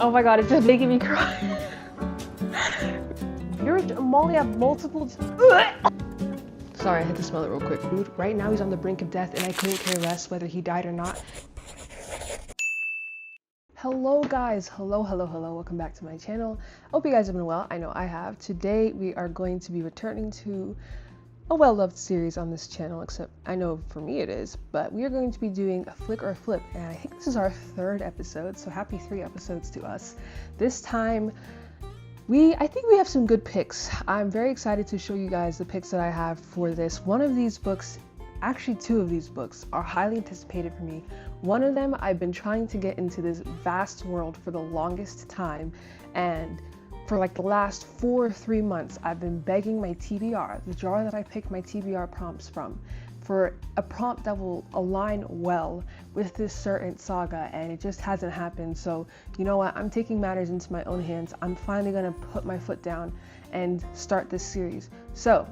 Oh my god, it's just making me cry. Molly have multiple. Sorry, I had to smell it real quick. Dude, right now he's on the brink of death and I couldn't care less whether he died or not. Hello guys, hello, welcome back to my channel. Hope you guys have been well. I know I have. Today we are going to be returning to a well-loved series on this channel, except I know for me it is, but we are going to be doing a flick or a flip, and I think this is our third episode, so happy 3 episodes to us. This time, I think we have some good picks. I'm very excited to show you guys the picks that I have for this. One of these books, actually 2 of these books, are highly anticipated for me. One of them, I've been trying to get into this vast world for the longest time, and for like the last 4 or 3 months, I've been begging my TBR, the jar that I pick my TBR prompts from, for a prompt that will align well with this certain saga, and it just hasn't happened. So you know what, I'm taking matters into my own hands. I'm finally gonna put my foot down and start this series. So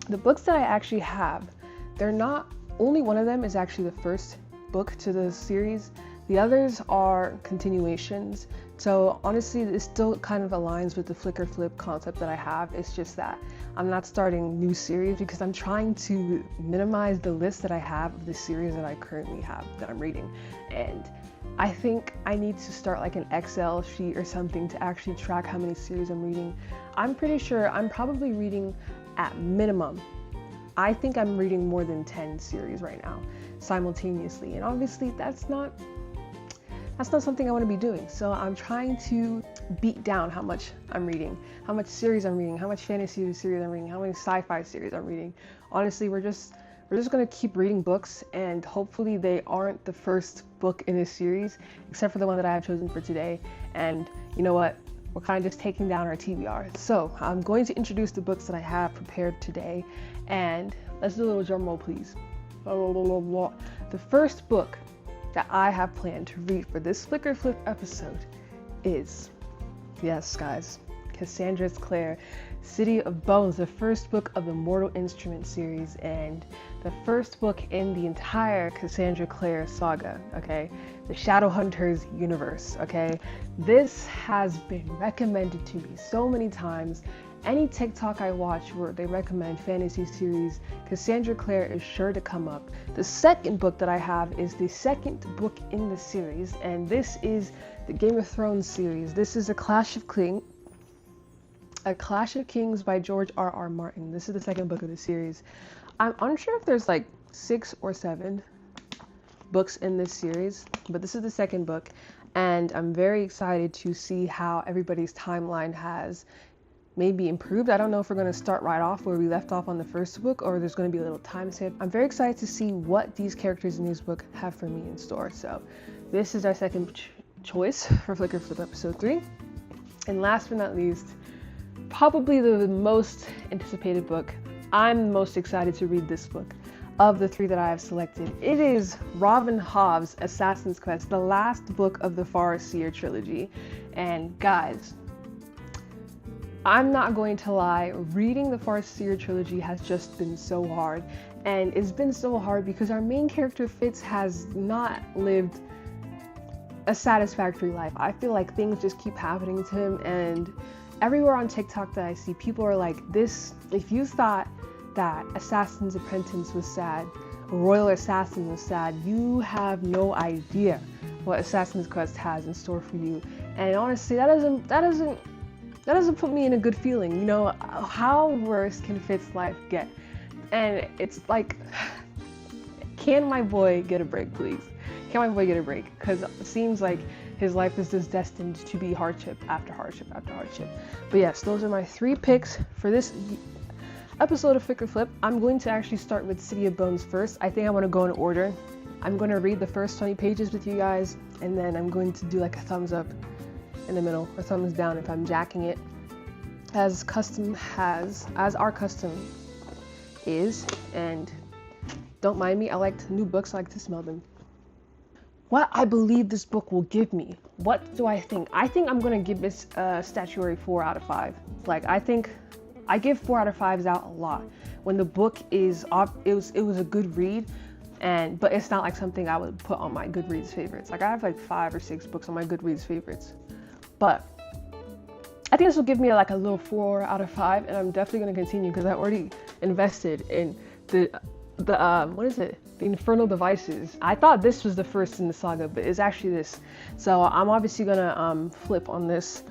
the books that I actually have, they're not, only one of them is actually the first book to the series. The others are continuations. So honestly, this still kind of aligns with the flicker flip concept that I have. It's just that I'm not starting new series because I'm trying to minimize the list that I have of the series that I currently have that I'm reading. And I think I need to start like an Excel sheet or something to actually track how many series I'm reading. I'm pretty sure I'm probably reading at minimum. I think I'm reading more than 10 series right now simultaneously. And obviously that's not something I want to be doing. So I'm trying to beat down how much I'm reading, how much series I'm reading, how much fantasy series I'm reading, how many sci-fi series I'm reading. Honestly, we're just going to keep reading books, and hopefully they aren't the first book in this series, except for the one that I have chosen for today. And you know what? We're kind of just taking down our TBR. So I'm going to introduce the books that I have prepared today, and let's do a little drum roll, please. The first book that I have planned to read for this Flicker Flip episode is, yes guys, Cassandra's Clare, City of Bones, the first book of the Mortal Instrument series, and the first book in the entire Cassandra Clare saga, okay? The Shadowhunters universe, okay? This has been recommended to me so many times. Any TikTok I watch where they recommend fantasy series, Cassandra Clare is sure to come up. The second book that I have is the second book in the series, and this is the Game of Thrones series. This is A Clash of Kings by George R.R. Martin. This is the second book of the series. I'm unsure if there's like 6 or 7 books in this series, but this is the second book, and I'm very excited to see how everybody's timeline has maybe improved. I don't know if we're going to start right off where we left off on the first book, or there's going to be a little time skip. I'm very excited to see what these characters in this book have for me in store. So this is our second choice for Flicker Flip episode 3. And last but not least, probably the most anticipated book. I'm most excited to read this book of the 3 that I have selected. It is Robin Hobb's Assassin's Quest, the last book of the Farseer trilogy. And guys, I'm not going to lie, reading the Farseer trilogy has just been so hard. And it's been so hard because our main character, Fitz, has not lived a satisfactory life. I feel like things just keep happening to him, and everywhere on TikTok that I see, people are like, this, if you thought that Assassin's Apprentice was sad, Royal Assassin was sad, you have no idea what Assassin's Quest has in store for you. And honestly, that doesn't put me in a good feeling. You know, how worse can Fitz's life get? And it's like, can my boy get a break, please? Can my boy get a break? Because it seems like his life is just destined to be hardship after hardship after hardship. But yes, those are my 3 picks for this episode of Flicker Flip. I'm going to actually start with City of Bones first. I think I want to go in order. I'm going to read the first 20 pages with you guys, and then I'm going to do like a thumbs up in the middle or thumbs down if I'm jacking it, as our custom is. And don't mind me, I like new books, I like to smell them. What I believe this book will give me. What do I think? I think I'm gonna give this a statutory 4 out of 5. Like, I think I give 4 out of 5s out a lot. When the book is off, it was a good read, but it's not like something I would put on my Goodreads favorites. Like, I have like 5 or 6 books on my Goodreads favorites. But I think this will give me like a little 4 out of 5, and I'm definitely going to continue because I already invested in the what is it? The Infernal Devices. I thought this was the first in the saga, but it's actually this. So I'm obviously gonna flip on this.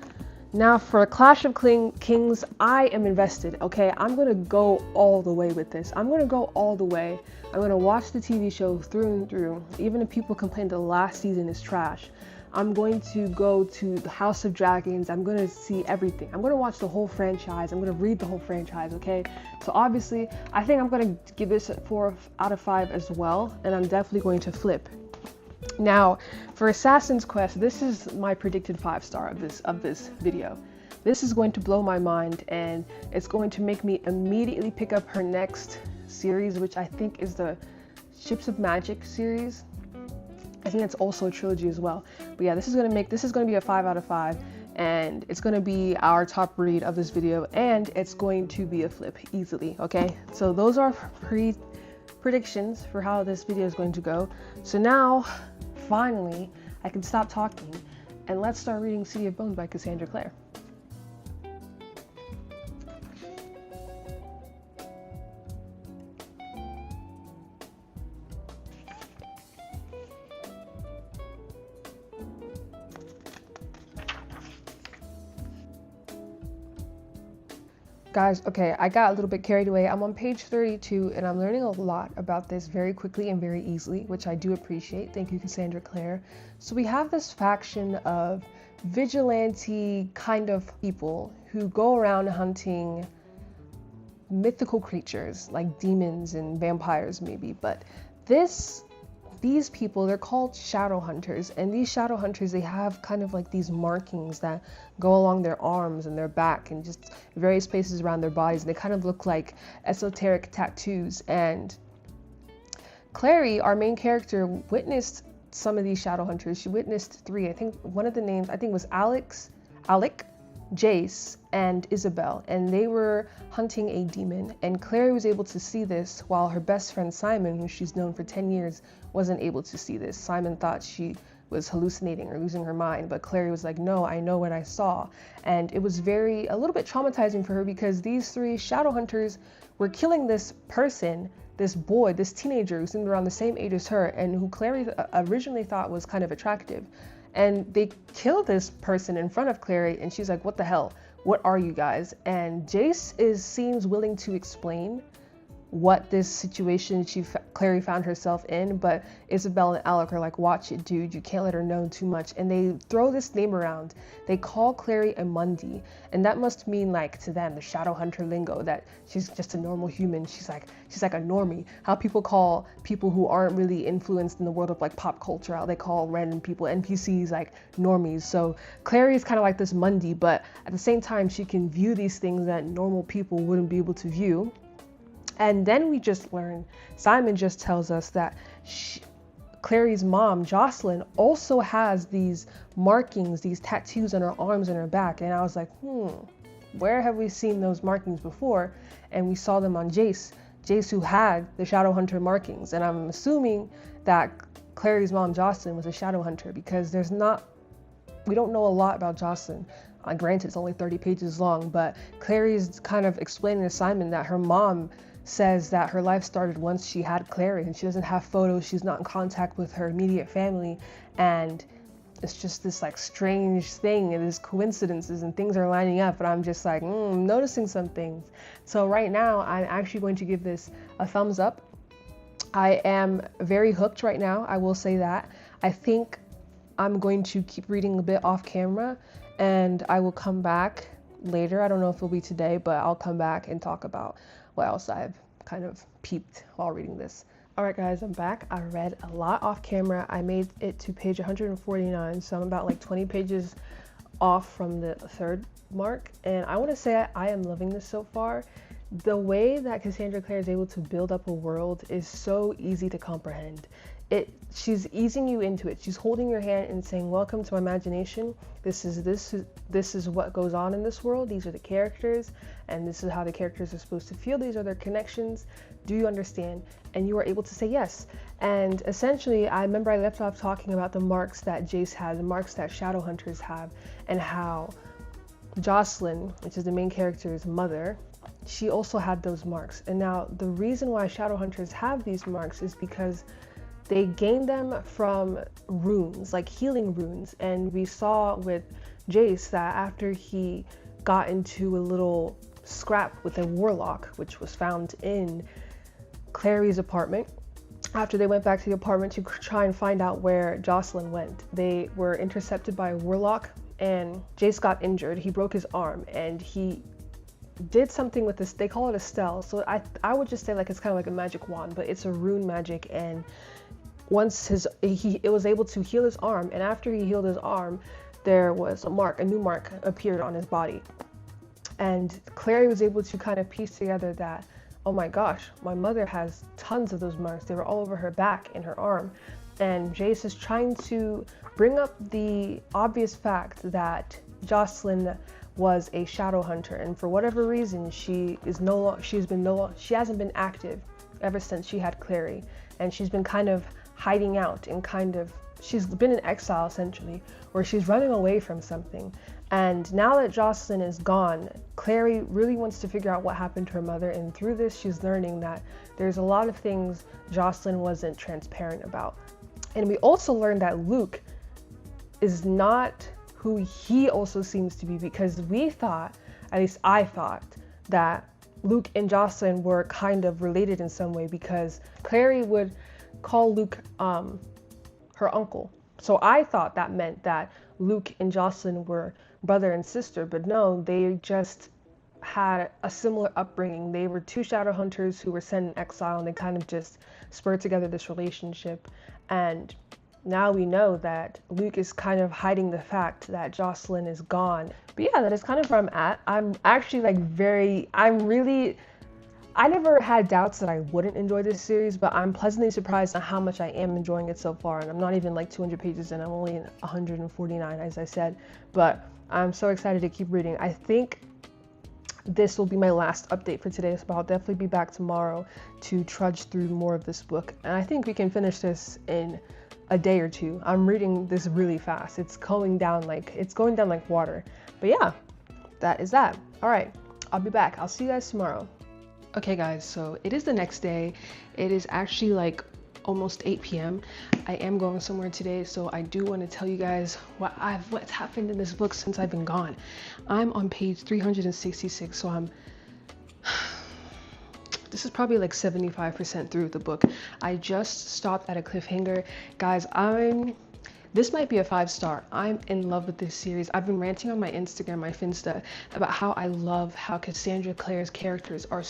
Now for Clash of Kings, I am invested, okay? I'm gonna go all the way with this. I'm gonna go all the way. I'm gonna watch the TV show through and through. Even if people complain the last season is trash, I'm going to go to the House of Dragons. I'm going to see everything. I'm going to watch the whole franchise. I'm going to read the whole franchise, okay? So obviously, I think I'm going to give this a 4 out of 5 as well, and I'm definitely going to flip. Now, for Assassin's Quest, this is my predicted 5-star of this video. This is going to blow my mind, and it's going to make me immediately pick up her next series, which I think is the Ships of Magic series. I think it's also a trilogy as well. But yeah, this is gonna be a 5 out of 5, and it's gonna be our top read of this video, and it's going to be a flip easily, okay? So those are predictions for how this video is going to go. So now, finally, I can stop talking, and let's start reading City of Bones by Cassandra Clare. Guys, okay, I got a little bit carried away. I'm on page 32, and I'm learning a lot about this very quickly and very easily, which I do appreciate. Thank you, Cassandra Clare. So we have this faction of vigilante kind of people who go around hunting mythical creatures like demons and vampires maybe, but these people, they're called Shadowhunters, and these Shadowhunters, they have kind of like these markings that go along their arms and their back and just various places around their bodies, and they kind of look like esoteric tattoos. And Clary, our main character, witnessed some of these Shadowhunters. She witnessed 3. I think one of the names, was Alec, Jace, and Isabel, and they were hunting a demon, and Clary was able to see this while her best friend Simon, who she's known for 10 years, wasn't able to see this. Simon thought she was hallucinating or losing her mind, but Clary was like, no, I know what I saw. And it was a little bit traumatizing for her, because these 3 Shadowhunters were killing this person, this boy, this teenager who seemed around the same age as her, and who Clary originally thought was kind of attractive. And they kill this person in front of Clary, and she's like, what the hell? What are you guys? And Jace seems willing to explain what this situation Clary found herself in, but Isabel and Alec are like, watch it, dude, you can't let her know too much. And they throw this name around. They call Clary a Mundi, and that must mean, like, to them, the Shadowhunter lingo, that she's just a normal human. She's like a normie. How people call people who aren't really influenced in the world of like pop culture, how they call random people, NPCs, like normies. So Clary is kind of like this Mundi, but at the same time, she can view these things that normal people wouldn't be able to view. And then we just learn, Simon just tells us that Clary's mom, Jocelyn, also has these markings, these tattoos on her arms and her back. And I was like, where have we seen those markings before? And we saw them on Jace, who had the Shadowhunter markings. And I'm assuming that Clary's mom, Jocelyn, was a Shadowhunter, because we don't know a lot about Jocelyn. Granted, it's only 30 pages long, but Clary's kind of explaining to Simon that her mom says that her life started once she had Clary, and she doesn't have photos, she's not in contact with her immediate family, and it's just this like strange thing, and there's coincidences and things are lining up, and I'm just like noticing some things. So right now I'm actually going to give this a thumbs up. I am very hooked right now, I will say that. I think I'm going to keep reading a bit off camera, and I will come back later. I don't know if it'll be today, but I'll come back and talk about what else I've kind of peeped while reading this. Alright guys, I'm back. I read a lot off camera. I made it to page 149, so I'm about like 20 pages off from the 3rd mark, and I want to say I am loving this so far. The way that Cassandra Clare is able to build up a world is so easy to comprehend. she's easing you into it. She's holding your hand and saying, welcome to my imagination. This is what goes on in this world. These are the characters, and this is how the characters are supposed to feel. These are their connections. Do you understand? And you are able to say yes. And essentially, I remember I left off talking about the marks that Jace has, the marks that Shadowhunters have, and how Jocelyn, which is the main character's mother, she also had those marks. And now the reason why Shadowhunters have these marks is because they gain them from runes, like healing runes. And we saw with Jace that after he got into a little scrap with a warlock, which was found in Clary's apartment, after they went back to the apartment to try and find out where Jocelyn went, they were intercepted by a warlock, and Jace got injured. He broke his arm, and he did something with this. They call it a stele. So I would just say like it's kind of like a magic wand, but it's a rune magic. And once it was able to heal his arm, and after he healed his arm, there was a new mark appeared on his body. And Clary was able to kind of piece together that, oh my gosh, my mother has tons of those marks. They were all over her back and her arm. And Jace is trying to bring up the obvious fact that Jocelyn was a shadow hunter, and for whatever reason she hasn't been active ever since she had Clary, and she's been kind of hiding out and she's been in exile essentially, where she's running away from something. And now that Jocelyn is gone, Clary really wants to figure out what happened to her mother, and through this she's learning that there's a lot of things Jocelyn wasn't transparent about. And we also learned that Luke is not who he also seems to be, because we thought, at least I thought, that Luke and Jocelyn were kind of related in some way, because Clary would call Luke her uncle. So I thought that meant that Luke and Jocelyn were brother and sister, but no, they just had a similar upbringing. They were two shadow hunters who were sent in exile, and they kind of just spurred together this relationship. And now we know that Luke is kind of hiding the fact that Jocelyn is gone. But yeah, that is kind of where I'm at. I'm actually I never had doubts that I wouldn't enjoy this series, but I'm pleasantly surprised at how much I am enjoying it so far. And I'm not even like 200 pages in, I'm only 149, as I said, but I'm so excited to keep reading. I think this will be my last update for today, so I'll definitely be back tomorrow to trudge through more of this book. And I think we can finish this in a day or two. I'm reading this really fast. It's going down like water. But yeah, that is that. All right, I'll be back. I'll see you guys tomorrow. Okay guys, so it is the next day. It is actually like almost 8 p.m. I am going somewhere today, so I do want to tell you guys what's happened in this book since I've been gone. I'm on page 366, so this is probably like 75% through the book. I just stopped at a cliffhanger. Guys, this might be a 5-star. I'm in love with this series. I've been ranting on my Instagram, my Finsta, about how I love how Cassandra Clare's characters are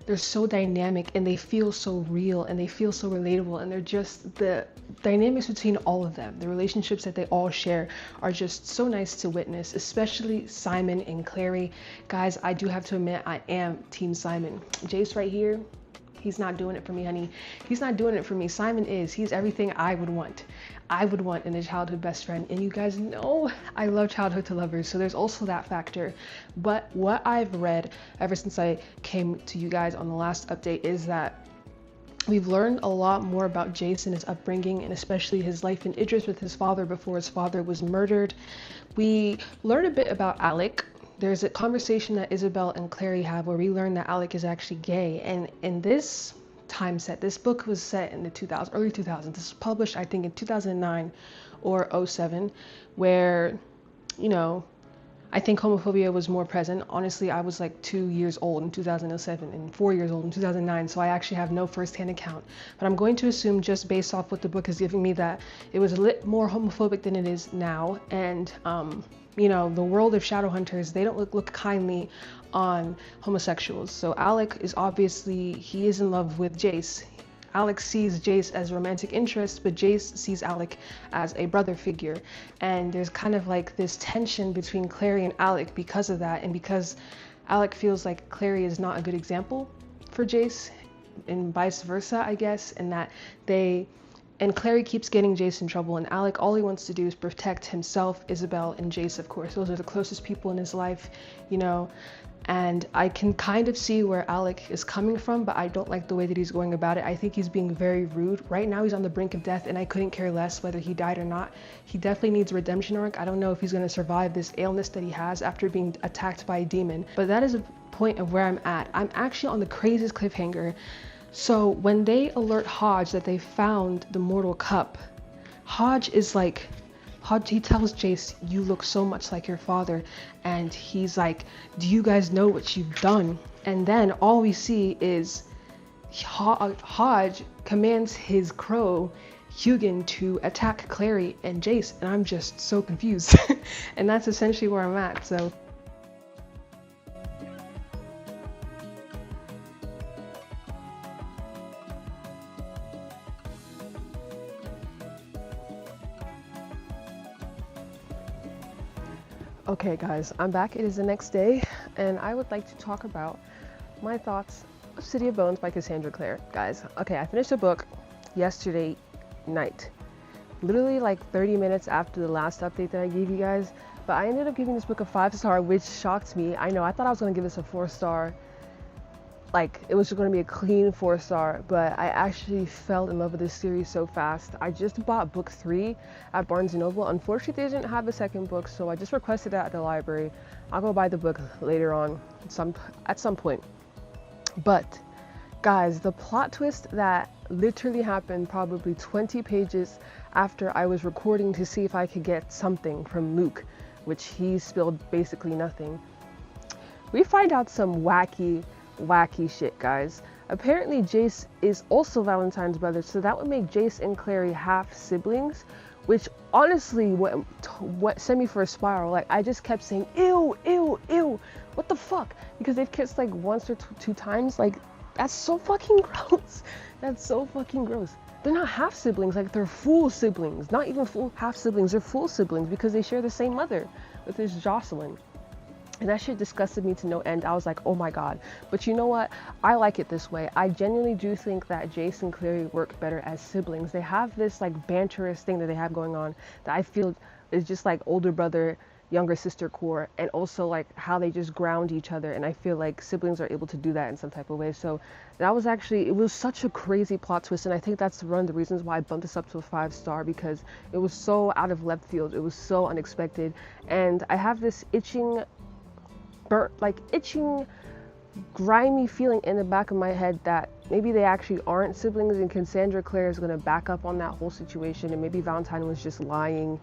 they're so dynamic, and they feel so real, and they feel so relatable, and they're just, the dynamics between all of them, the relationships that they all share are just so nice to witness, especially Simon and Clary. Guys, I do have to admit, I am Team Simon. Jace right here, he's not doing it for me, honey. He's not doing it for me. Simon he's everything I would want in a childhood best friend. And you guys know I love childhood to lovers, so there's also that factor. But what I've read ever since I came to you guys on the last update is that we've learned a lot more about Jace and his upbringing, and especially his life in Idris with his father before his father was murdered. We learn a bit about Alec. There's a conversation that Isabel and Clary have where we learn that Alec is actually gay. And in this time set, this book was set in the early 2000s. This was published, I think, in 2009 or 07, where, you know, I think homophobia was more present. Honestly, I was like 2 years old in 2007 and 4 years old in 2009, so I actually have no first-hand account. But I'm going to assume, just based off what the book is giving me, that it was a little more homophobic than it is now. And you know, the world of Shadowhunters, they don't look kindly on homosexuals. So Alec is obviously, he is in love with Jace. Alec sees Jace as a romantic interest, but Jace sees Alec as a brother figure. And there's kind of like this tension between Clary and Alec because of that, and because Alec feels like Clary is not a good example for Jace. and vice versa, I guess, and that they and Clary keeps getting Jace in trouble, and Alec, all he wants to do is protect himself, Isabel, and Jace, of course. Those are the closest people in his life, you know. And I can kind of see where Alec is coming from, but I don't like the way that he's going about it. I think he's being very rude. Right now, he's on the brink of death, and I couldn't care less whether he died or not. He definitely needs a redemption arc. I don't know if he's going to survive this illness that he has after being attacked by a demon, but that is a point of where I'm at. I'm actually on the craziest cliffhanger. So when they alert Hodge that they found the mortal cup, Hodge is like, he tells Jace, you look so much like your father, and he's like, do you guys know what you've done? And then all we see is Hodge commands his crow, Hugin, to attack Clary and Jace, and I'm just so confused. And that's essentially where I'm at, so. Okay guys, I'm back. It is the next day, and I would like to talk about my thoughts of City of Bones by Cassandra Clare. Guys, okay, I finished the book yesterday night. Literally like 30 minutes after the last update that I gave you guys, but I ended up giving this book a 5-star, which shocked me. I know, I thought I was going to give this a 4-star. Like, it was going to be a clean 4-star, but I actually fell in love with this series so fast. I just bought book 3 at Barnes & Noble. Unfortunately, they didn't have the second book, so I just requested that at the library. I'll go buy the book later on, at some point. But, guys, the plot twist that literally happened probably 20 pages after I was recording to see if I could get something from Luke, which he spilled basically nothing. We find out some wacky shit, guys. Apparently Jace is also Valentine's brother, so that would make Jace and Clary half siblings, which honestly what sent me for a spiral. Like, I just kept saying ew, ew, ew, what the fuck, because they've kissed like once or two times. Like, that's so fucking gross. That's so fucking gross. They're not half siblings, like they're full siblings. Not even full half siblings, they're full siblings because they share the same mother with this Jocelyn. And that shit disgusted me to no end. I was like, oh my god. But you know what? I like it this way. I genuinely do think that Jace and Clary work better as siblings. They have this like banterous thing that they have going on that I feel is just like older brother, younger sister core, and also like how they just ground each other. And I feel like siblings are able to do that in some type of way. So that was actually, it was such a crazy plot twist. And I think that's one of the reasons why I bumped this up to a 5-star, because it was so out of left field. It was so unexpected. And I have this itching, grimy feeling in the back of my head that maybe they actually aren't siblings, and Cassandra Clare is going to back up on that whole situation, and maybe Valentine was just lying,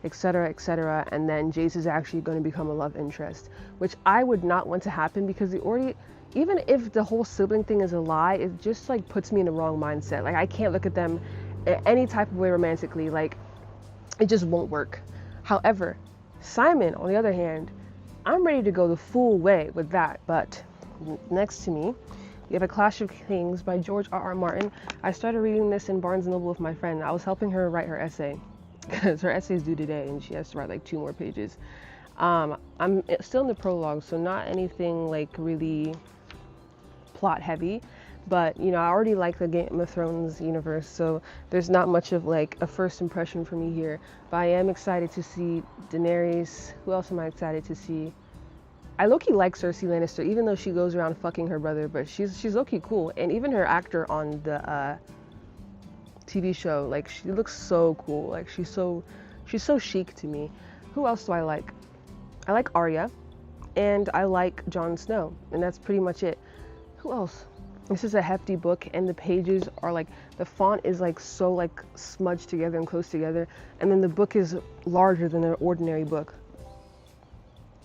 etc., etc., and then Jace is actually going to become a love interest, which I would not want to happen, because they already, even if the whole sibling thing is a lie, it just like puts me in the wrong mindset. Like, I can't look at them in any type of way romantically. Like, it just won't work. However, Simon, on the other hand, I'm ready to go the full way with that. But next to me, we have A Clash of Kings by George R.R. Martin. I started reading this in Barnes & Noble with my friend. I was helping her write her essay, because her essay is due today and she has to write like 2 more pages. I'm still in the prologue, so not anything like really plot heavy. But, you know, I already like the Game of Thrones universe, so there's not much of like a first impression for me here. But I am excited to see Daenerys. Who else am I excited to see? I low-key like Cersei Lannister, even though she goes around fucking her brother, but she's low-key cool. And even her actor on the TV show, like, she looks so cool. Like, she's so chic to me. Who else do I like? I like Arya, and I like Jon Snow, and that's pretty much it. Who else? This is a hefty book, and the pages are like, the font is like so like smudged together and close together, and then the book is larger than an ordinary book.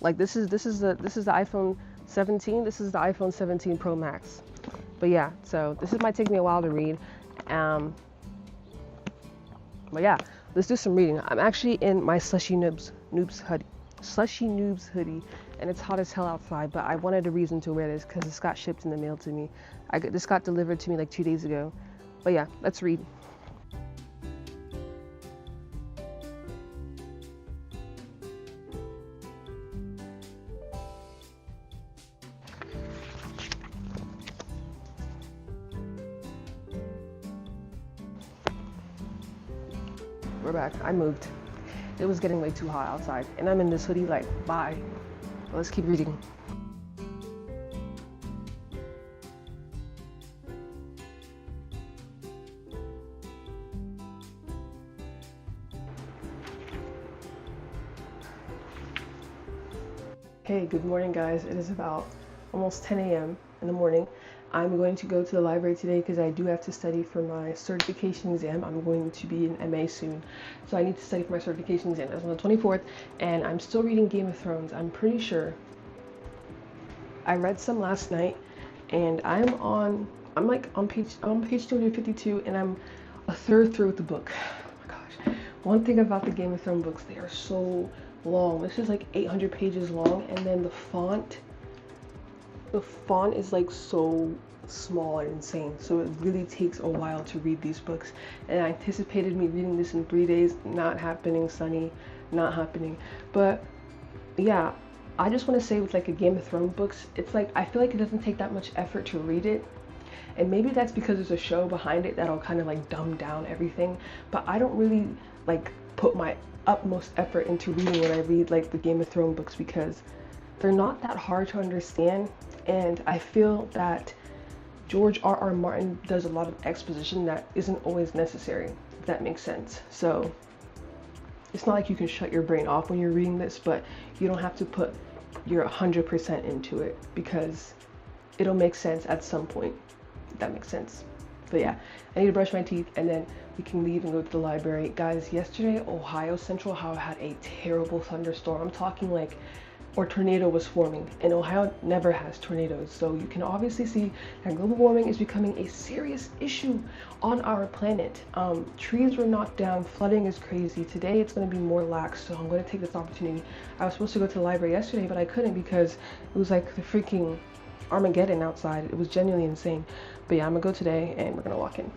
Like, this is the iPhone 17. This is the iPhone 17 Pro Max. But yeah, so this might take me a while to read. But yeah, let's do some reading. I'm actually in my Slushy Noobs hoodie, and it's hot as hell outside, but I wanted a reason to wear this because this got shipped in the mail to me. This got delivered to me like 2 days ago. But yeah, let's read. we're back. I moved. It was getting way too hot outside, and I'm in this hoodie like, bye. Let's keep reading. Hey, good morning guys. It is about almost 10 a.m. in the morning. I'm going to go to the library today because I do have to study for my certification exam. I'm going to be an MA soon, so I need to study for my certification exam. That's on the 24th, and I'm still reading Game of Thrones. I'm pretty sure. I read some last night, and I'm like on page 252, and I'm a third through with the book. Oh my gosh. One thing about the Game of Thrones books, they are so long. This is like 800 pages long, and then the font is like so small and insane, so it really takes a while to read these books. And I anticipated me reading this in 3 days. Not happening, Sunny, not happening. But yeah, I just want to say with like a Game of Thrones books, it's like I feel like it doesn't take that much effort to read it, and maybe that's because there's a show behind it that'll kind of like dumb down everything. But I don't really like put my utmost effort into reading when I read like the Game of Thrones books, because they're not that hard to understand. And I feel that George R.R. Martin does a lot of exposition that isn't always necessary, if that makes sense. So it's not like you can shut your brain off when you're reading this, but you don't have to put your 100% into it, because it'll make sense at some point, if that makes sense. But yeah, I need to brush my teeth, and then we can leave and go to the library. Guys, yesterday, Ohio Central had a terrible thunderstorm. I'm talking like, or tornado was forming, and Ohio never has tornadoes. So you can obviously see that global warming is becoming a serious issue on our planet. Trees were knocked down, flooding is crazy. Today it's going to be more lax, so I'm going to take this opportunity. I was supposed to go to the library yesterday, but I couldn't because it was like the freaking Armageddon outside. It was genuinely insane. But yeah, I'm gonna go today, and we're gonna walk in.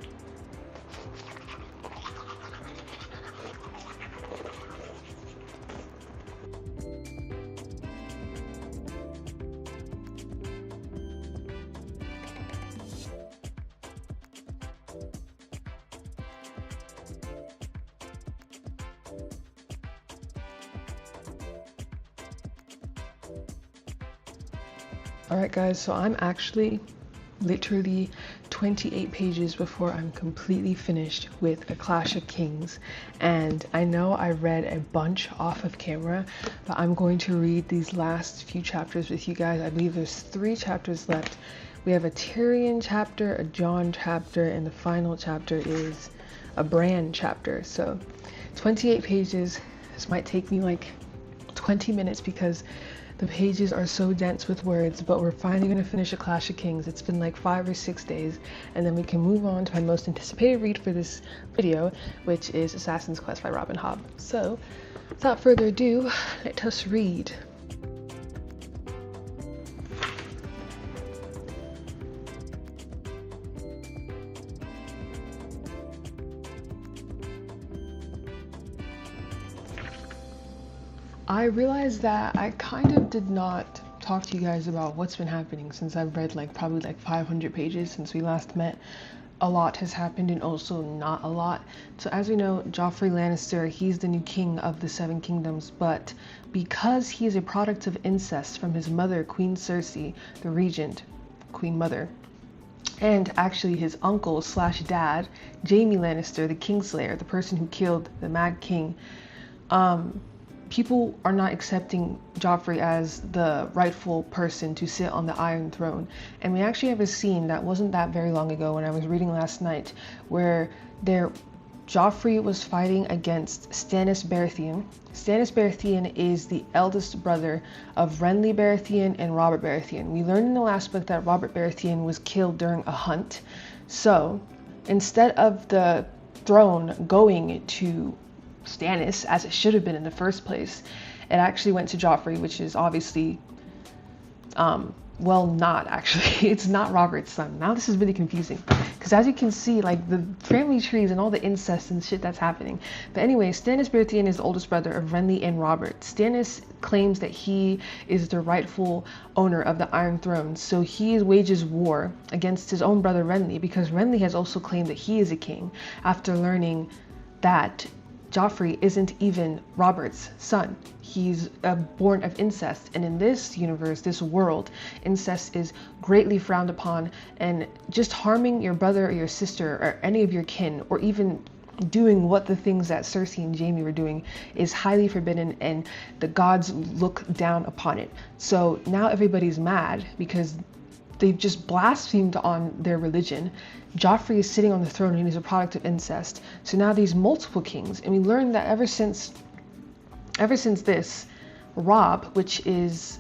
Alright guys, so I'm actually literally 28 pages before I'm completely finished with A Clash of Kings, and I know I read a bunch off of camera, but I'm going to read these last few chapters with you guys. I believe there's 3 chapters left. We have a Tyrion chapter, a Jon chapter, and the final chapter is a Bran chapter. So 28 pages. This might take me like 20 minutes because the pages are so dense with words, but we're finally going to finish A Clash of Kings. It's been like 5 or 6 days, and then we can move on to my most anticipated read for this video, which is Assassin's Quest by Robin Hobb. So, without further ado, let us read. I realized that I kind of did not talk to you guys about what's been happening since I've read like probably like 500 pages since we last met. A lot has happened, and also not a lot. So as we know, Joffrey Lannister, he's the new king of the 7 Kingdoms, but because he is a product of incest from his mother, Queen Cersei, the regent, Queen Mother, and actually his uncle slash dad, Jaime Lannister, the Kingslayer, the person who killed the Mad King, people are not accepting Joffrey as the rightful person to sit on the Iron Throne. And we actually have a scene that wasn't that very long ago when I was reading last night, where Joffrey was fighting against Stannis Baratheon. Stannis Baratheon is the eldest brother of Renly Baratheon and Robert Baratheon. We learned in the last book that Robert Baratheon was killed during a hunt. So instead of the throne going to Stannis, as it should have been in the first place, it actually went to Joffrey, which is obviously, well, not actually. It's not Robert's son. Now this is really confusing, because as you can see, like the family trees and all the incest and shit that's happening. But anyway, Stannis Baratheon is the oldest brother of Renly and Robert. Stannis claims that he is the rightful owner of the Iron Throne, so he wages war against his own brother Renly, because Renly has also claimed that he is a king after learning that Joffrey isn't even Robert's son. He's born of incest, and in this universe, this world, incest is greatly frowned upon, and just harming your brother or your sister or any of your kin, or even doing what the things that Cersei and Jaime were doing, is highly forbidden, and the gods look down upon it. So now everybody's mad because they've just blasphemed on their religion. Joffrey is sitting on the throne and he's a product of incest. So now these multiple kings, and we learned that ever since this, Robb, which is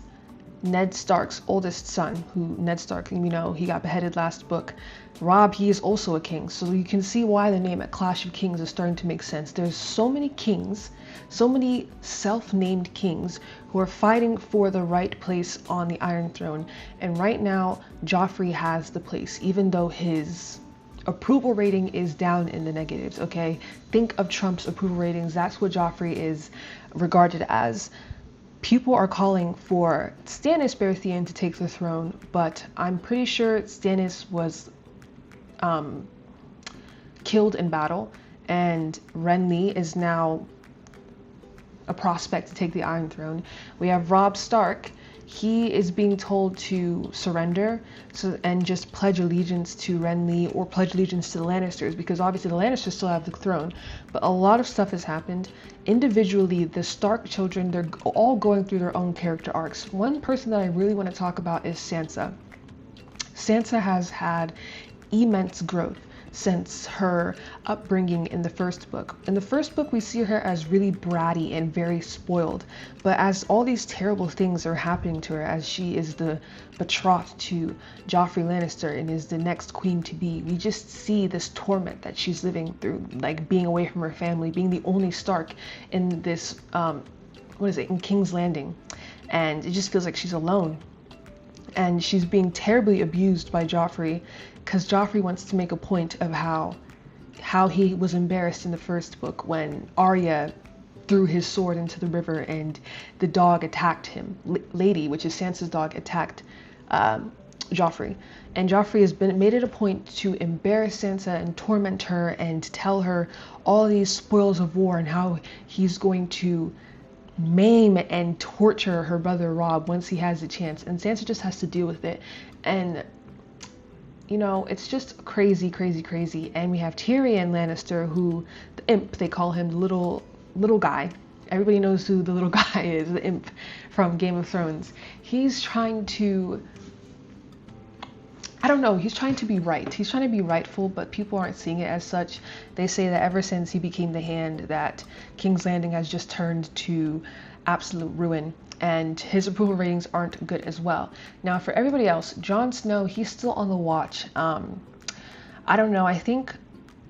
Ned Stark's oldest son, who Ned Stark, you know, he got beheaded last book. Robb, he is also a king. So you can see why the name A Clash of Kings is starting to make sense. There's so many kings, so many self-named kings who are fighting for the right place on the Iron Throne. And right now, Joffrey has the place, even though his approval rating is down in the negatives, okay? Think of Trump's approval ratings. That's what Joffrey is regarded as. People are calling for Stannis Baratheon to take the throne, but I'm pretty sure Stannis was killed in battle, and Renly is now a prospect to take the Iron Throne. We have Robb Stark. He is being told to surrender and just pledge allegiance to Renly or pledge allegiance to the Lannisters, because obviously the Lannisters still have the throne. But a lot of stuff has happened. Individually, the Stark children, they're all going through their own character arcs. One person that I really want to talk about is Sansa. Sansa has had immense growth since her upbringing in the first book. In the first book, we see her as really bratty and very spoiled, but as all these terrible things are happening to her, as she is the betrothed to Joffrey Lannister and is the next queen to be, we just see this torment that she's living through, like being away from her family, being the only Stark in this, in King's Landing, and it just feels like she's alone. And she's being terribly abused by Joffrey, because Joffrey wants to make a point of how he was embarrassed in the first book when Arya threw his sword into the river and the dog attacked him. Lady, which is Sansa's dog, attacked Joffrey. And Joffrey has made it a point to embarrass Sansa and torment her and tell her all these spoils of war and how he's going to maim and torture her brother Robb once he has a chance, and Sansa just has to deal with it. And you know, it's just crazy. And we have Tyrion Lannister, who, the imp, they call him, the little guy. Everybody knows who the little guy is, the imp from Game of Thrones. He's trying to, I don't know, he's trying to be right. He's trying to be rightful, but people aren't seeing it as such. They say that ever since he became the Hand, that King's Landing has just turned to absolute ruin, and his approval ratings aren't good as well. Now, for everybody else, Jon Snow, he's still on the watch. I don't know, I think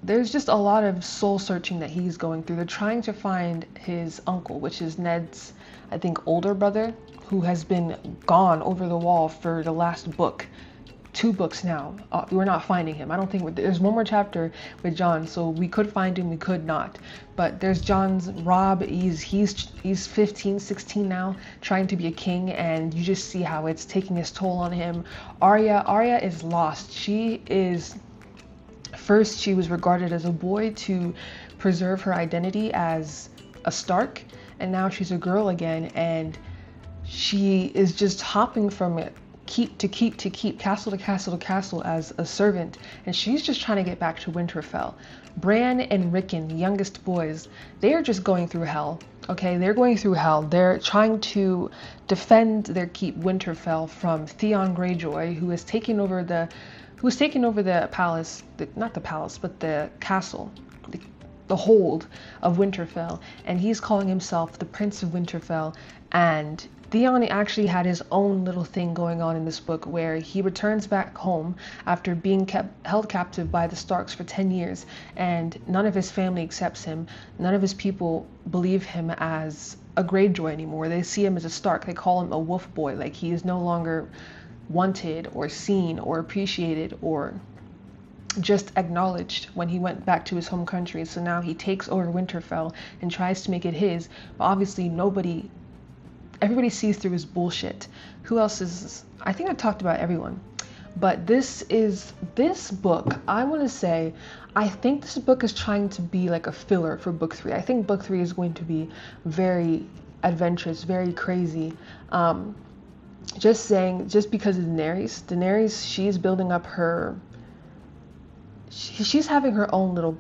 there's just a lot of soul searching that he's going through. They're trying to find his uncle, which is Ned's, I think, older brother, who has been gone over the wall for the last book. 2 books now. We're not finding him. I don't think there's one more chapter with Jon, so we could find him, we could not. But there's Jon's Robb. He's 15, 16 now, trying to be a king, and you just see how it's taking its toll on him. Arya is lost. First she was regarded as a boy to preserve her identity as a Stark, and now she's a girl again, and she is just hopping from keep to keep, castle to castle to castle as a servant, and she's just trying to get back to Winterfell. Bran and Rickon, the youngest boys, they are just going through hell. Okay, they're going through hell. They're trying to defend their keep, Winterfell, from Theon Greyjoy, who has taken over the palace, not the palace, but the castle, the hold of Winterfell, and he's calling himself the Prince of Winterfell. And Theon actually had his own little thing going on in this book, where he returns back home after being held captive by the Starks for 10 years, and none of his family accepts him. None of his people believe him as a Greyjoy anymore. They see him as a Stark. They call him a wolf boy, like he is no longer wanted or seen or appreciated or just acknowledged when he went back to his home country. So now he takes over Winterfell and tries to make it his, but obviously everybody sees through his bullshit. Who else is, I think I've talked about everyone, But this book, I want to say, I think this book is trying to be like a filler for book 3. I think book 3 is going to be very adventurous, very crazy. Just saying, just because of Daenerys, she's building up her, she's having her own little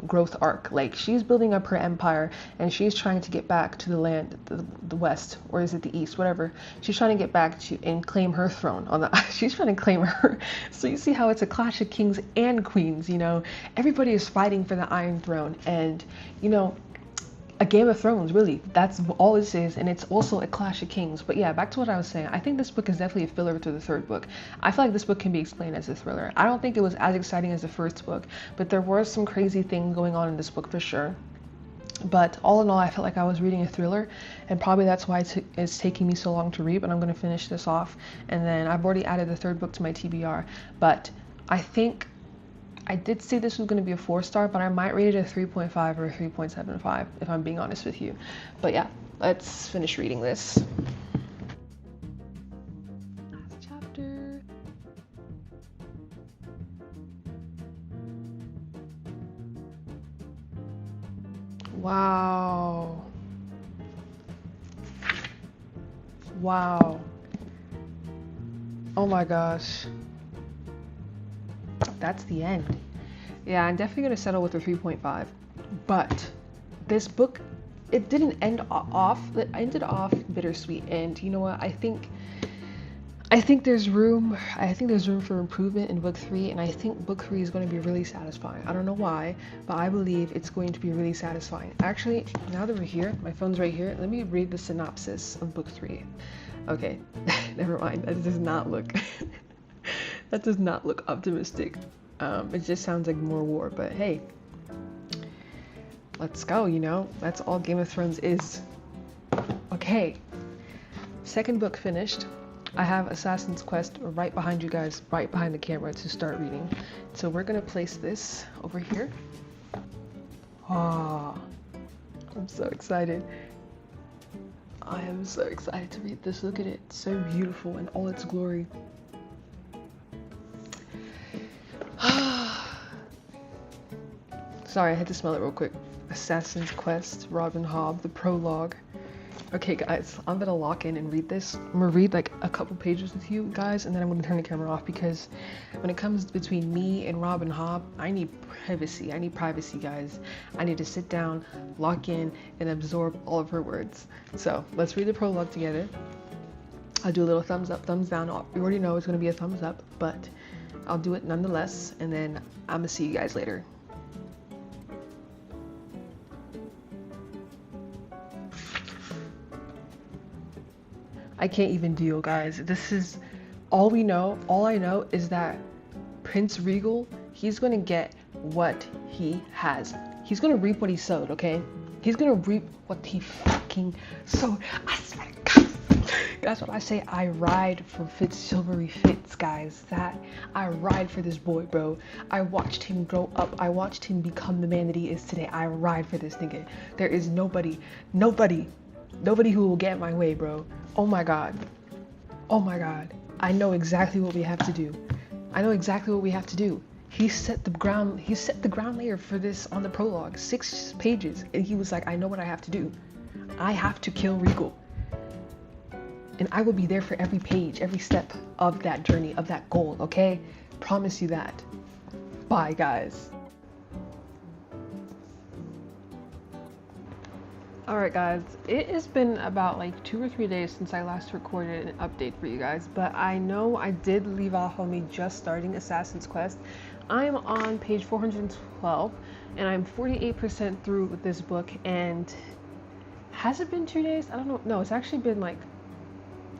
growth arc. Like, she's building up her empire, and she's trying to get back to the land, the west, or is it the east, whatever. She's trying to get back to and claim her throne on the she's trying to claim her. So you see how it's a clash of kings and queens, you know. Everybody is fighting for the Iron Throne, and you know, a Game of Thrones, really. That's all this is, and it's also a clash of kings. But yeah, back to what I was saying. I think this book is definitely a filler to the 3rd book. I feel like this book can be explained as a thriller. I don't think it was as exciting as the 1st book, but there were some crazy things going on in this book for sure. But all in all, I felt like I was reading a thriller, and probably that's why it's taking me so long to read, but I'm going to finish this off. And then I've already added the 3rd book to my TBR, but I think I did say this was going to be a 4-star, but I might rate it a 3.5 or a 3.75 if I'm being honest with you. But yeah, let's finish reading this. Last chapter. Wow. Wow. Oh my gosh. That's the end. Yeah, I'm definitely going to settle with a 3.5. But this book, it didn't end off, it ended off bittersweet. And you know what? I think there's room for improvement in book 3, and I think book 3 is going to be really satisfying. I don't know why, but I believe it's going to be really satisfying. Actually, now that we're here, my phone's right here, let me read the synopsis of book 3. Okay, never mind. That does not look that does not look optimistic. It just sounds like more war, but hey, let's go, you know? That's all Game of Thrones is. Okay, 2nd book finished. I have Assassin's Quest right behind you guys, right behind the camera to start reading. So we're gonna place this over here. Ah, I'm so excited. I am so excited to read this. Look at it, it's so beautiful in all its glory. Sorry, I had to smell it real quick. Assassin's Quest, Robin Hobb, the prologue. Okay guys, I'm gonna lock in and read this. I'm gonna read like a couple pages with you guys, and then I'm gonna turn the camera off, because when it comes between me and Robin Hobb, I need privacy. I need privacy, guys. I need to sit down, lock in, and absorb all of her words. So let's read the prologue together. I'll do a little thumbs up, thumbs down. You already know it's gonna be a thumbs up, but I'll do it nonetheless, and then I'm gonna see you guys later. I can't even deal, guys. This is all we know. All I know is that Prince Regal, he's gonna get what he has. He's gonna reap what he sowed, okay? He's gonna reap what he fucking sowed. I swear to God. That's what I say. I ride for Fitz Silvery Fitz, guys. I ride for this boy, bro. I watched him grow up. I watched him become the man that he is today. I ride for this nigga. There is nobody who will get in my way, bro. Oh my God. Oh my God. I know exactly what we have to do. I know exactly what we have to do. He set the ground layer for this on the prologue, 6 pages. And he was like, I know what I have to do. I have to kill Regal. And I will be there for every page, every step of that journey, of that goal, okay? Promise you that. Bye, guys. Alright guys, it has been about like 2 or 3 days since I last recorded an update for you guys, but I know I did leave off on me just starting Assassin's Quest. I'm on page 412 and I'm 48% through with this book, and has it been 2 days? I don't know. No, it's actually been like,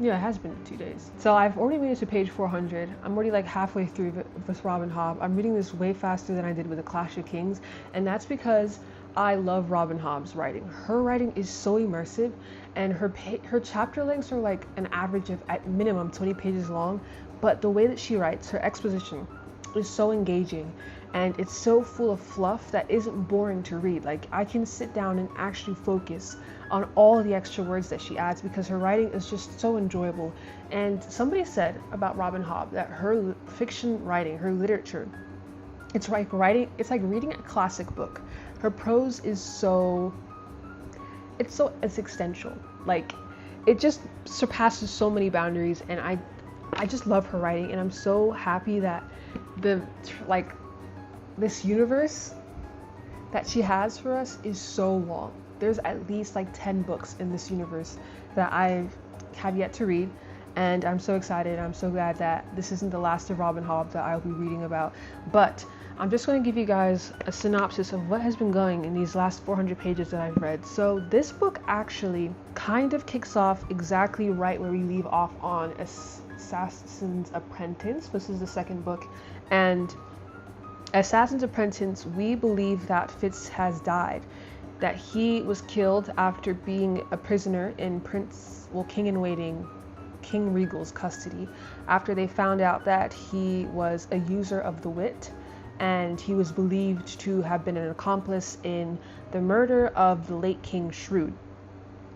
yeah, it has been 2 days. So I've already made it to page 400. I'm already like halfway through with Robin Hobb. I'm reading this way faster than I did with The Clash of Kings, and that's because I love Robin Hobb's writing. Her writing is so immersive, and her chapter lengths are like an average of at minimum 20 pages long, but the way that she writes, her exposition is so engaging, and it's so full of fluff that isn't boring to read. Like, I can sit down and actually focus on all the extra words that she adds, because her writing is just so enjoyable. And somebody said about Robin Hobb that her fiction writing, her literature, it's like reading a classic book. Her prose is it's existential. Like, it just surpasses so many boundaries, and I just love her writing, and I'm so happy that this universe that she has for us is so long. There's at least like 10 books in this universe that I have yet to read, and I'm so excited. I'm so glad that this isn't the last of Robin Hobb that I'll be reading about. But I'm just going to give you guys a synopsis of what has been going in these last 400 pages that I've read. So this book actually kind of kicks off exactly right where we leave off on Assassin's Apprentice. This is the second book, and Assassin's Apprentice, we believe that Fitz has died, that he was killed after being a prisoner in King-in-Waiting, King Regal's custody, after they found out that he was a user of the wit, and he was believed to have been an accomplice in the murder of the late King Shrewd.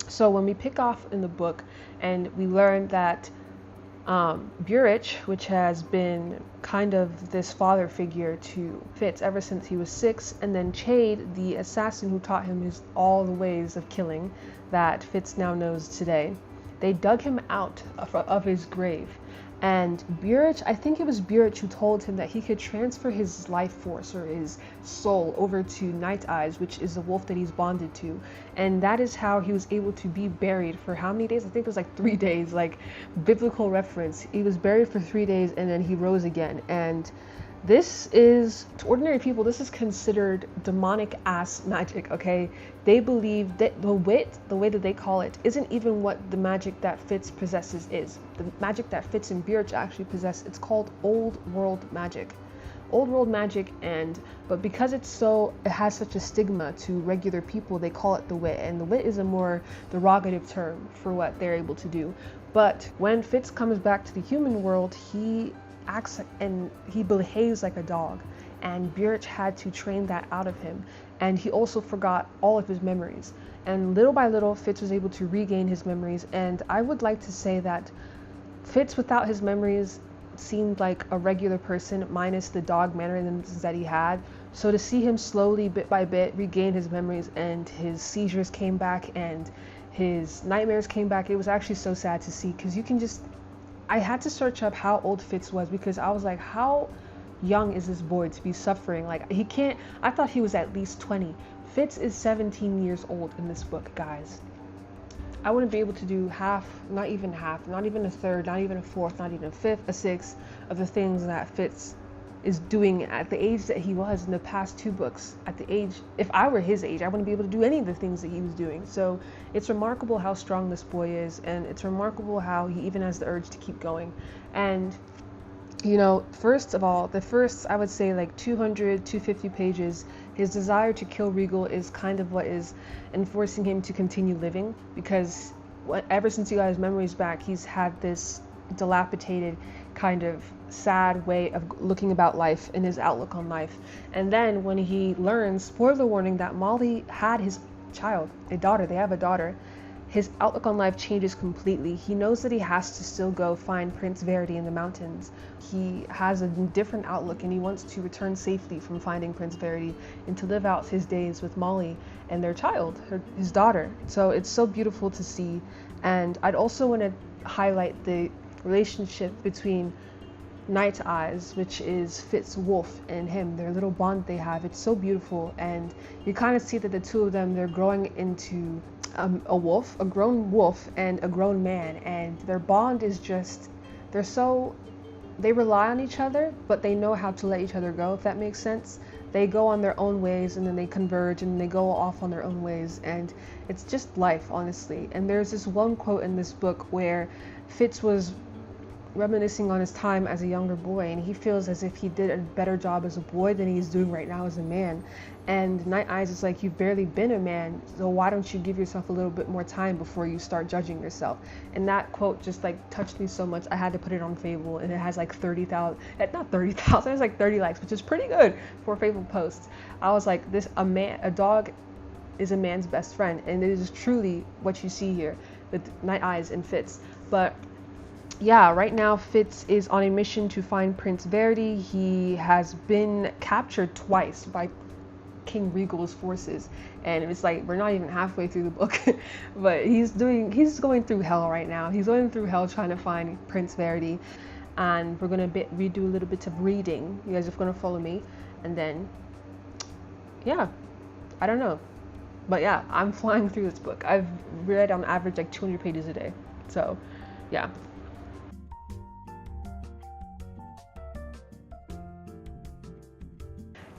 So when we pick off in the book and we learn that Burrich, which has been kind of this father figure to Fitz ever since he was 6, and then Chade, the assassin who taught him all the ways of killing that Fitz now knows today, they dug him out of his grave. And Burrich, I think it was Burrich who told him that he could transfer his life force or his soul over to Night Eyes, which is the wolf that he's bonded to. And that is how he was able to be buried for how many days? I think it was like 3 days, like biblical reference. He was buried for 3 days and then he rose again. And this is, to ordinary people, this is considered demonic ass magic, okay? They believe that the wit, the way that they call it, isn't even what the magic that Fitz possesses is. The magic that Fitz and Burrich actually possess, it's called old world magic. Old world magic, but because it has such a stigma to regular people, they call it the wit, and the wit is a more derogative term for what they're able to do. But when Fitz comes back to the human world, he acts and he behaves like a dog, and Burrich had to train that out of him, and he also forgot all of his memories, and little by little Fitz was able to regain his memories. And I would like to say that Fitz without his memories seemed like a regular person minus the dog mannerisms that he had. So to see him slowly, bit by bit, regain his memories, and his seizures came back and his nightmares came back, it was actually so sad to see, because I had to search up how old Fitz was, because I was like, how young is this boy to be suffering? Like, I thought he was at least 20. Fitz is 17 years old in this book, guys. I wouldn't be able to do half, not even a third, not even a fourth, not even a fifth, a sixth of the things that Fitz is doing at the age that he was in the past 2 books. At the age, if I were his age, I wouldn't be able to do any of the things that he was doing. So it's remarkable how strong this boy is, and it's remarkable how he even has the urge to keep going. And you know, first of all, the first, I would say, like 200, 250 pages, his desire to kill Regal is kind of what is enforcing him to continue living, because ever since he got his memories back, he's had this dilapidated kind of sad way of looking about life and his outlook on life. And then when he learns, spoiler warning, that Molly had his child, a daughter, they have a daughter, his outlook on life changes completely. He knows that he has to still go find Prince Verity in the mountains. He has a different outlook, and he wants to return safely from finding Prince Verity and to live out his days with Molly and their child, his daughter. So it's so beautiful to see. And I'd also want to highlight the relationship between Night Eyes, which is Fitz Wolf, and him, their little bond they have. It's so beautiful, and you kind of see that the two of them, they're growing into a grown wolf and a grown man, and their bond is just, they rely on each other, but they know how to let each other go, if that makes sense. They go on their own ways, and then they converge, and they go off on their own ways, and it's just life, honestly. And there's this one quote in this book where Fitz was reminiscing on his time as a younger boy, and he feels as if he did a better job as a boy than he's doing right now as a man. And Night Eyes is like, you've barely been a man, so why don't you give yourself a little bit more time before you start judging yourself? And that quote just like touched me so much, I had to put it on Fable, and it has like 30,000, not 30,000, it has like 30 likes, which is pretty good for a Fable post. I was like, a dog is a man's best friend, and it is truly what you see here with Night Eyes and Fitz. But yeah, right now Fitz is on a mission to find Prince Verity. He has been captured twice by King Regal's forces, and it's like we're not even halfway through the book, but he's going through hell right now. He's going through hell trying to find Prince Verity, and we're gonna redo a little bit of reading. You guys are gonna follow me, and then yeah, I don't know, but yeah, I'm flying through this book. I've read on average like 200 pages a day, so yeah.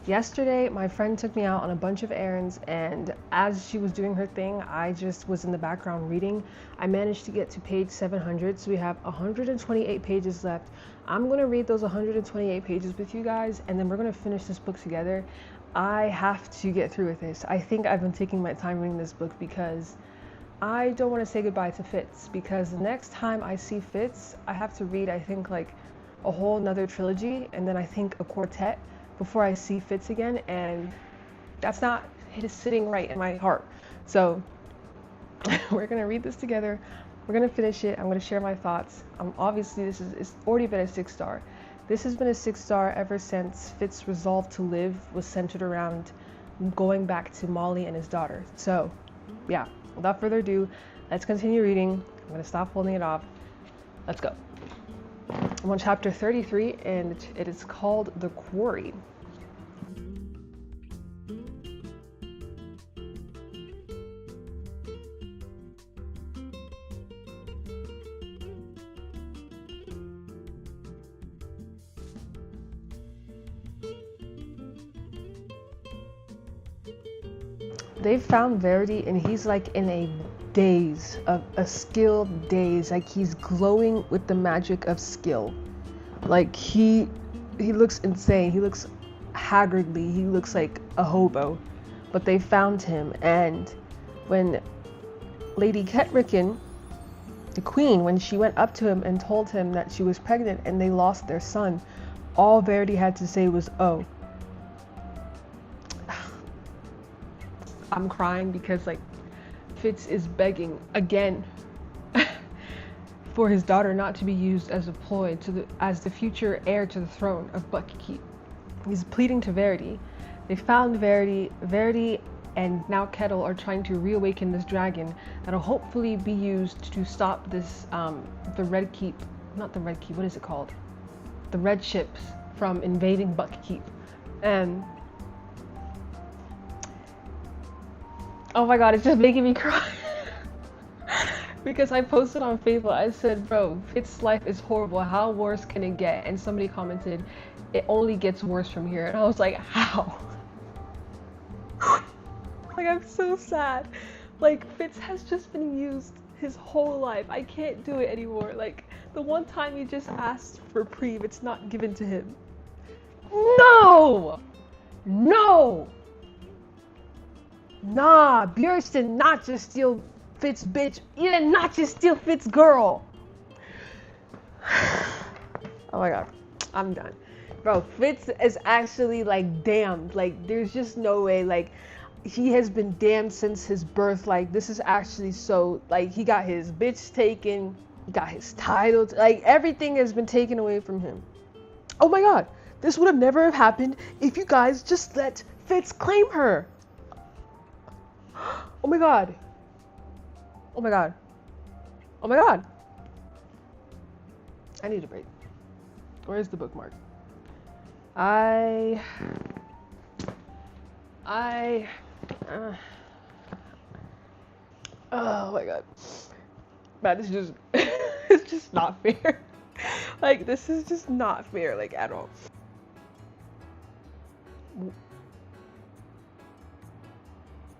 Yesterday, my friend took me out on a bunch of errands, and as she was doing her thing, I just was in the background reading. I managed to get to page 700, so we have 128 pages left. I'm going to read those 128 pages with you guys, and then we're going to finish this book together. I have to get through with this. I think I've been taking my time reading this book because I don't want to say goodbye to Fitz, because the next time I see Fitz, I have to read, I think, like a whole nother trilogy, and then I think a quartet before I see Fitz again, and that's not sitting right in my heart. So we're gonna read this together. We're gonna finish it. I'm gonna share my thoughts. Obviously, it's already been a 6-star. This has been a 6-star ever since Fitz's resolve to live was centered around going back to Molly and his daughter. So yeah, without further ado, let's continue reading. I'm gonna stop holding it off. Let's go. I'm on chapter 33, and it is called The Quarry. They found Verity, and he's like in a daze, a skilled daze. Like he's glowing with the magic of skill. Like he looks insane. He looks haggardly. He looks like a hobo. But they found him, and when Lady Ketrican, the queen, when she went up to him and told him that she was pregnant and they lost their son, all Verity had to say was, "Oh." I'm crying because like Fitz is begging again for his daughter not to be used as a ploy as the future heir to the throne of Buckkeep. He's pleading to Verity. They found Verity and now Kettle are trying to reawaken this dragon that'll hopefully be used to stop this the Red Keep, not the Red Keep, what is it called? The Red Ships from invading Buckkeep. And oh my god, it's just making me cry. Because I posted on Facebook, I said, bro, Fitz's life is horrible. How worse can it get? And somebody commented, it only gets worse from here. And I was like, how? Like, I'm so sad. Like, Fitz has just been used his whole life. I can't do it anymore. Like, the one time he just asked for Preve, it's not given to him. No! No! Nah, Björk did not just steal Fitz bitch. You did not just steal Fitz girl. Oh my god, I'm done. Bro, Fitz is actually like damned. Like there's just no way. Like he has been damned since his birth. Like this is actually so, like he got his bitch taken. He got his title. Like everything has been taken away from him. Oh my god, this would have never have happened if you guys just let Fitz claim her. Oh my god. Oh my god. Oh my god. I need a break. Where's the bookmark? Oh my god. Man, this is just it's just not fair. Like this is just not fair, like at all.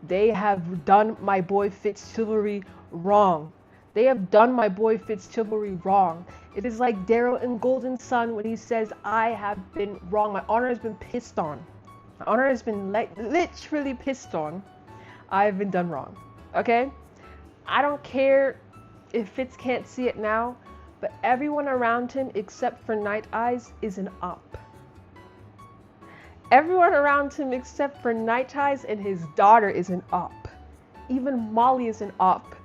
They have done my boy Fitz chivalry wrong. They have done my boy Fitz chivalry wrong. It is like Daryl in Golden Sun when he says, I have been wrong. My honor has been pissed on. My honor has been like literally pissed on. I have been done wrong. Okay? I don't care if Fitz can't see it now, but everyone around him except for Night Eyes is an op. Everyone around him except for Night Eyes and his daughter is an op. Even Molly is an op.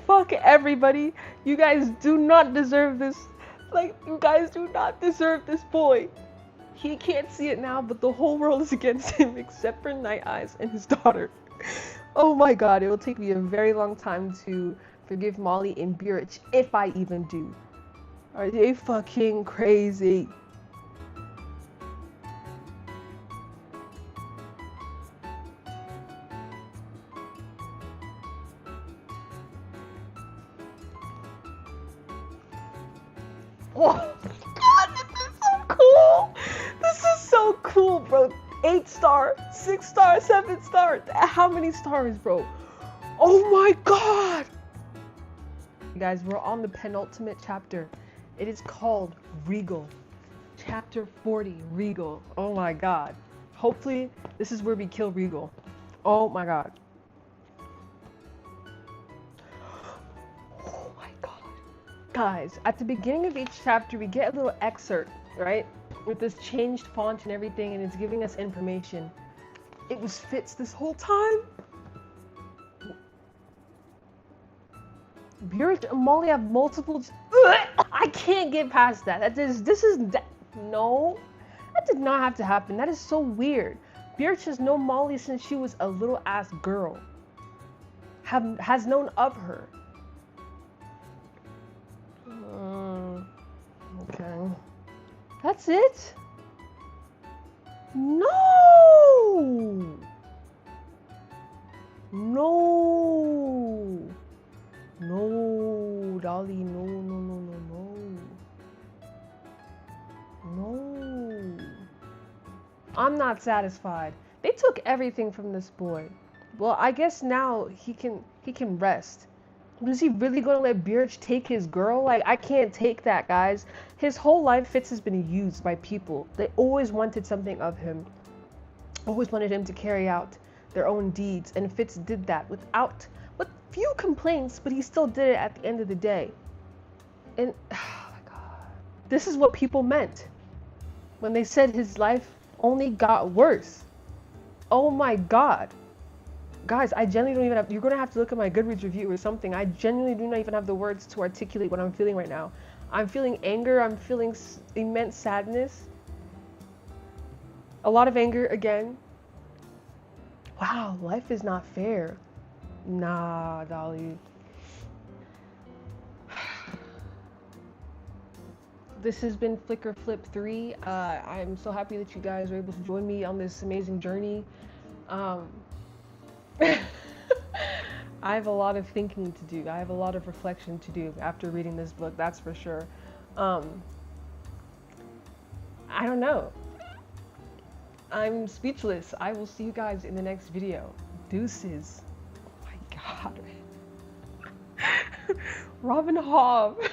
Fuck everybody. You guys do not deserve this. Like, you guys do not deserve this boy. He can't see it now, but the whole world is against him except for Night Eyes and his daughter. Oh my god, it will take me a very long time to forgive Molly and Burich, if I even do. Are they fucking crazy? Oh god, this is so cool! This is so cool, bro. 8 star, 6 star, 7 star. How many stars, bro? Oh my god! Guys, we're on the penultimate chapter. It is called Regal. Chapter 40, Regal. Oh my god. Hopefully, this is where we kill Regal. Oh my god. Oh my god. Guys, at the beginning of each chapter, we get a little excerpt, right? With this changed font and everything, and it's giving us information. It was Fitz this whole time. Burich and Molly have multiple. I can't get past that. No, that did not have to happen. That is so weird. Burich has known Molly since she was a little ass girl. Has known of her. Okay. That's it? No! No! No, Dolly, no, no, no, no, no. No. I'm not satisfied. They took everything from this boy. Well, I guess now he can rest. Is he really going to let Burich take his girl? Like, I can't take that, guys. His whole life, Fitz has been used by people. They always wanted something of him. Always wanted him to carry out their own deeds. And Fitz did that with few complaints, but he still did it at the end of the day. And, oh my god. This is what people meant when they said his life only got worse. Oh my god. Guys, I genuinely don't even have, you're going to have to look at my Goodreads review or something. I genuinely do not even have the words to articulate what I'm feeling right now. I'm feeling anger. I'm feeling immense sadness. A lot of anger again. Wow, life is not fair. Nah, Dolly. This has been Flicker Flip 3. I'm so happy that you guys were able to join me on this amazing journey. I have a lot of thinking to do. I have a lot of reflection to do after reading this book, that's for sure. I don't know. I'm speechless. I will see you guys in the next video. Deuces. Oh my god. Robin Hobb.